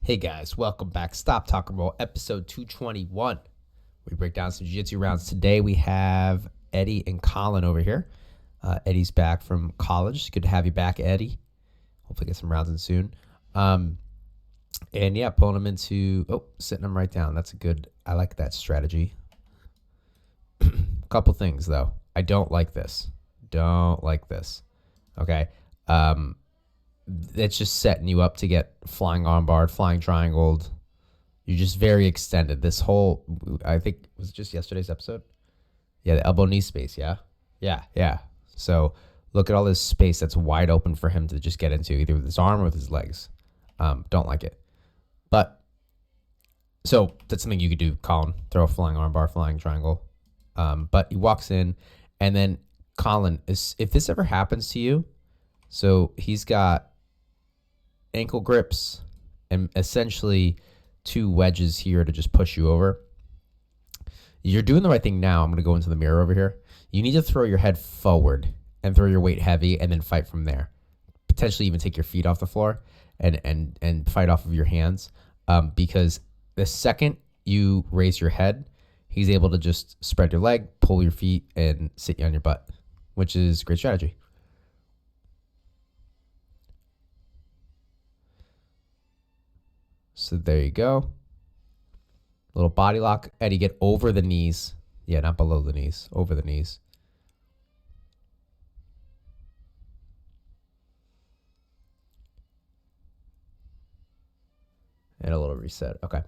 Hey guys, welcome back. Stop Talk and Roll, episode 221. We break down some jiu-jitsu rounds. Today we have Eddy and Collin over here. Eddy's back from college. It's good to have you back, Eddy. Hopefully get some rounds in soon. And yeah, pulling him into, sitting him right down. I like that strategy. Couple things though. I don't like this. Okay. It's just setting you up to get flying armbarred, flying triangled. You're just very extended. This whole, I think, was it just yesterday's episode? Yeah, the elbow knee space, yeah? Yeah. So look at all this space that's wide open for him to just get into, either with his arm or with his legs. Don't like it. But, so that's something you could do, Collin. Throw a flying armbar, flying triangle. But he walks in, and then Collin, if this ever happens to you, so he's got ankle grips and essentially two wedges here to just push you over. You're doing the right thing now. I'm going to go into the mirror over here. You need to throw your head forward and throw your weight heavy and then fight from there. Potentially even take your feet off the floor and fight off of your hands. Because the second you raise your head, he's able to just spread your leg, pull your feet, and sit you on your butt, which is a great strategy. So there you go. Little body lock. Eddy, get over the knees. Yeah, not below the knees. Over the knees. And a little reset. Okay.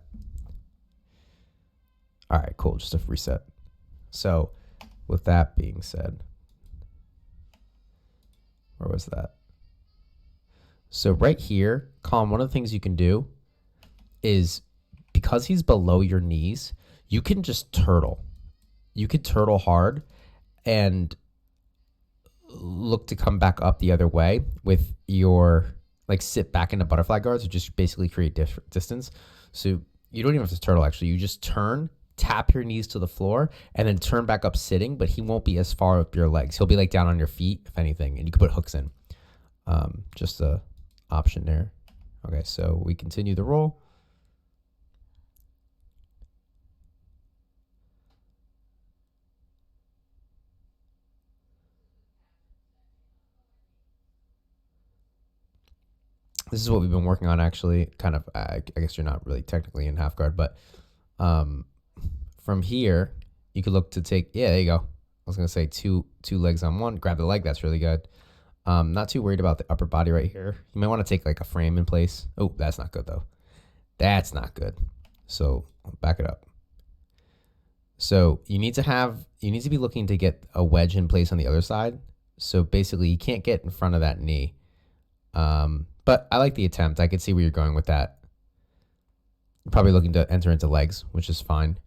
All right, cool. Just a reset. So with that being said, where was that? So right here, Colin, one of the things you can do is, because he's below your knees, you can just turtle. You could turtle hard and look to come back up the other way with your, sit back into butterfly guards, or just basically create distance. So you don't even have to turtle, actually. You just turn, tap your knees to the floor, and then turn back up sitting, but he won't be as far up your legs. He'll be down on your feet, if anything, and you can put hooks in. Just a option there. Okay, so we continue the roll. This is what we've been working on, actually. Kind of, I guess you're not really technically in half guard, but from here, you could look to take, yeah, there you go. I was going to say two legs on one. Grab the leg. That's really good. Not too worried about the upper body right here. You might want to take a frame in place. Oh, that's not good, though. That's not good. So back it up. So you need to be looking to get a wedge in place on the other side. So basically, you can't get in front of that knee. But I like the attempt. I could see where you're going with that. You're probably looking to enter into legs, which is fine.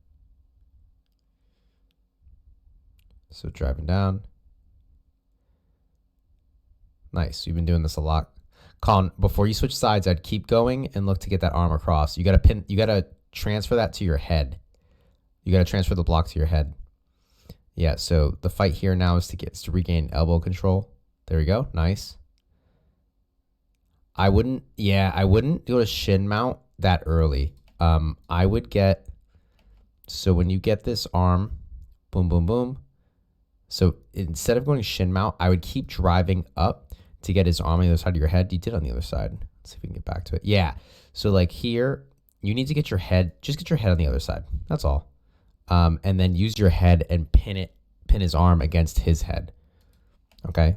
So driving down. Nice. You've been doing this a lot. Colin, before you switch sides, I'd keep going and look to get that arm across. You gotta transfer that to your head. You gotta transfer the block to your head. Yeah, so the fight here now is to regain elbow control. There we go. Nice. I wouldn't do a shin mount that early. I would get, so when you get this arm, boom, boom, boom. So instead of going shin mount, I would keep driving up to get his arm on the other side of your head. You did on the other side. Let's see if we can get back to it. Yeah. So here, you need to get your head on the other side. That's all. And then use your head and pin his arm against his head. Okay.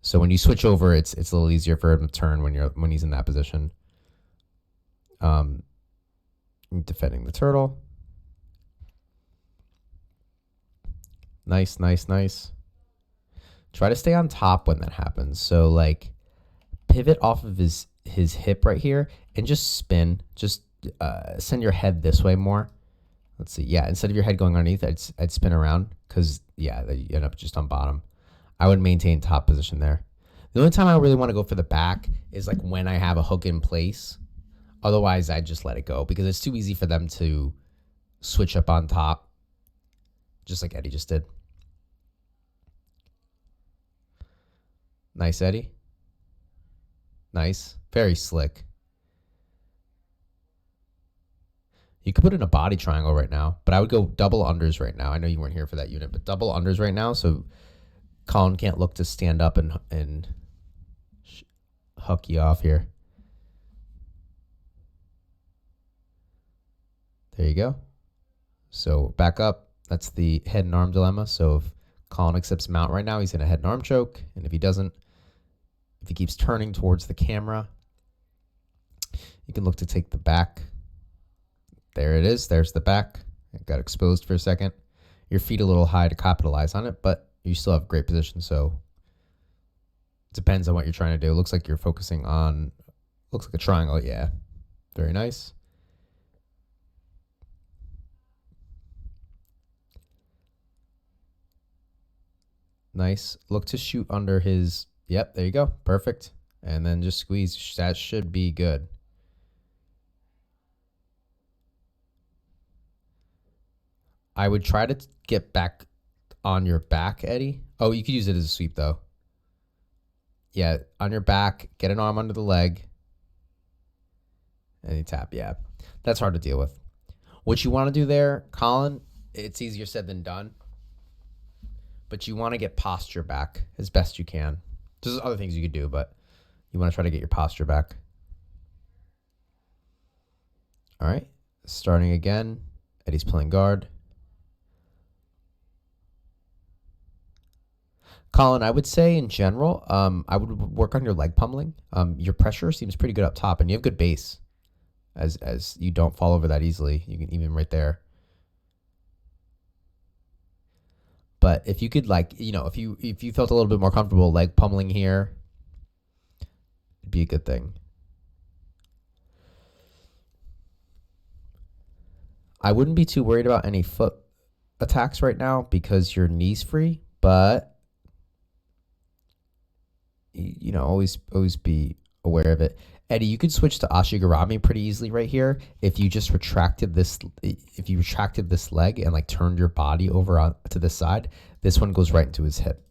So when you switch over, it's a little easier for him to turn when he's in that position. Defending the turtle. Nice. Try to stay on top when that happens. So pivot off of his hip right here and just spin. Just send your head this way more. Let's see. Yeah, instead of your head going underneath, I'd spin around, because you end up just on bottom. I would maintain top position there. The only time I really want to go for the back is when I have a hook in place. Otherwise, I just let it go, because it's too easy for them to switch up on top, just like Eddy just did. Nice, Eddy. Nice. Very slick. You could put in a body triangle right now, but I would go double unders right now. I know you weren't here for that unit, but double unders right now, so Collin can't look to stand up and hook you off here. There you go. So back up. That's the head and arm dilemma. So if Collin accepts mount right now, he's in a head and arm choke. And if he doesn't, if he keeps turning towards the camera, you can look to take the back. There it is. There's the back. It got exposed for a second. Your feet a little high to capitalize on it, but you still have great position. So it depends on what you're trying to do. It looks like you're focusing on, looks like a triangle. Yeah. Very nice. Nice. Look to shoot under his, yep, there you go. Perfect. And then just squeeze. That should be good. I would try to get back on your back, Eddie. Oh, you could use it as a sweep, though. Yeah, on your back, get an arm under the leg. And you tap, yeah. That's hard to deal with. What you want to do there, Collin, it's easier said than done. But you want to get posture back as best you can. There's other things you could do, but you want to try to get your posture back. All right, starting again. Eddie's playing guard. Collin, I would say in general, I would work on your leg pummeling. Your pressure seems pretty good up top, and you have good base, as you don't fall over that easily. You can even right there. But if you could, like, you know, if you felt a little bit more comfortable leg pummeling here, it'd be a good thing. I wouldn't be too worried about any foot attacks right now because your knee's free, but you know, always be aware of it. Eddie, you could switch to ashi garami pretty easily right here if you just retracted this. If you retracted this leg and like turned your body over to the side, this one goes right into his hip.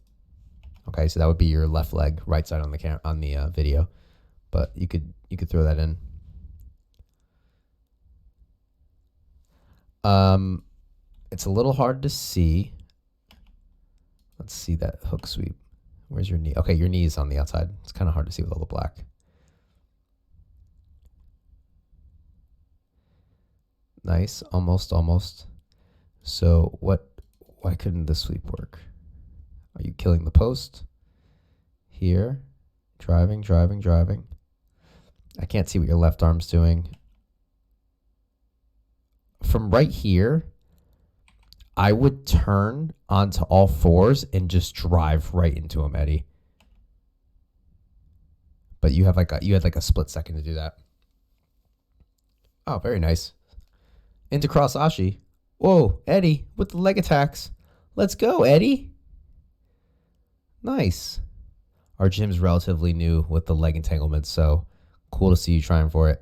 Okay, so that would be your left leg, right side on the video, but you could throw that in. It's a little hard to see. Let's see that hook sweep. Where's your knee? Okay, your knee is on the outside. It's kind of hard to see with all the black. Nice, almost. So why couldn't the sweep work? Are you killing the post? Here, driving. I can't see what your left arm's doing. From right here, I would turn onto all fours and just drive right into him, Eddie. But you had like a split second to do that. Oh, very nice. Into cross ashi. Whoa, Eddie with the leg attacks. Let's go, Eddie. Nice. Our gym's relatively new with the leg entanglements, so cool to see you trying for it.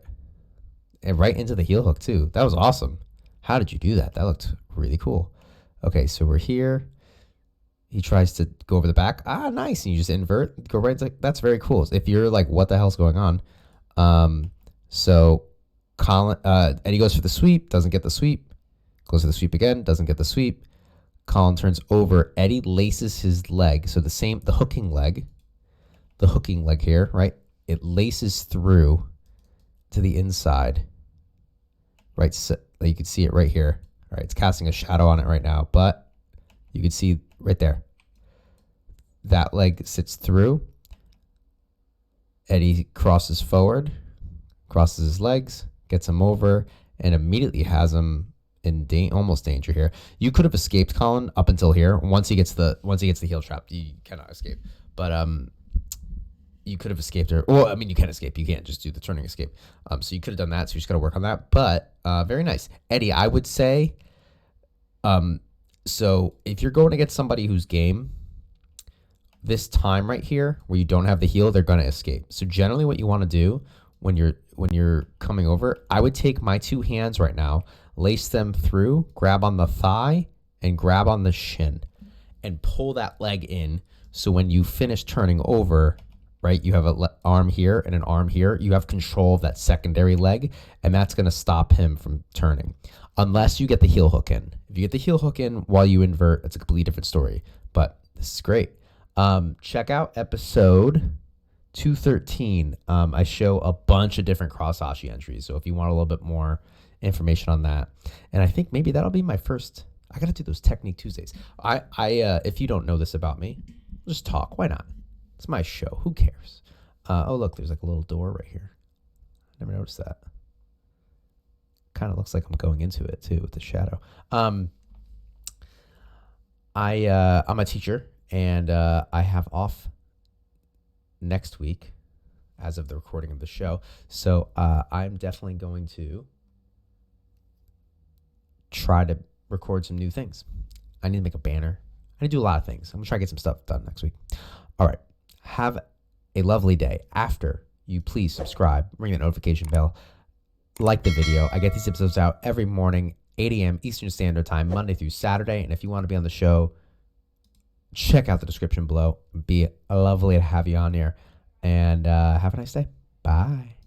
And right into the heel hook too. That was awesome. How did you do that? That looked really cool. Okay, so we're here. He tries to go over the back. Ah, nice. And you just invert, go right. That's very cool. If you're like, what the hell's going on? So Collin, Eddie goes for the sweep, doesn't get the sweep. Goes for the sweep again, doesn't get the sweep. Collin turns over. Eddie laces his leg. So the hooking leg here, right? It laces through to the inside. Right, so you can see it right here. All right, it's casting a shadow on it right now, but you can see right there. That leg sits through. Eddie crosses forward, crosses his legs, gets him over, and immediately has him in almost danger here. You could have escaped Collin up until here. Once he gets the heel trap, you cannot escape. But you could have escaped her. Well, I mean, you can escape. You can't just do the turning escape. So you could have done that. So you just got to work on that. But very nice. Eddie, I would say, so if you're going to get somebody who's game, this time right here where you don't have the heel, they're going to escape. So generally what you want to do when you're coming over, I would take my two hands right now, lace them through, grab on the thigh and grab on the shin and pull that leg in. So when you finish turning over, right? You have an arm here and an arm here. You have control of that secondary leg, and that's going to stop him from turning. Unless you get the heel hook in. If you get the heel hook in while you invert, it's a completely different story. But this is great. Check out episode 213. I show a bunch of different cross ashi entries. So if you want a little bit more information on that, and I think maybe that'll be my first. I gotta do those Technique Tuesdays. If you don't know this about me, just talk. Why not? It's my show. Who cares? Oh look, there's like a little door right here. Never noticed that. Kind of looks like I'm going into it too with the shadow. I'm a teacher, and I have off next week as of the recording of the show. So I'm definitely going to try to record some new things. I need to make a banner. I need to do a lot of things. I'm going to try to get some stuff done next week. All right. Have a lovely day. After you please subscribe, ring the notification bell, like the video. I get these episodes out every morning, 8 a.m. Eastern Standard Time, Monday through Saturday. And if you want to be on the show, check out the description below. Be lovely to have you on here. And have a nice day. Bye.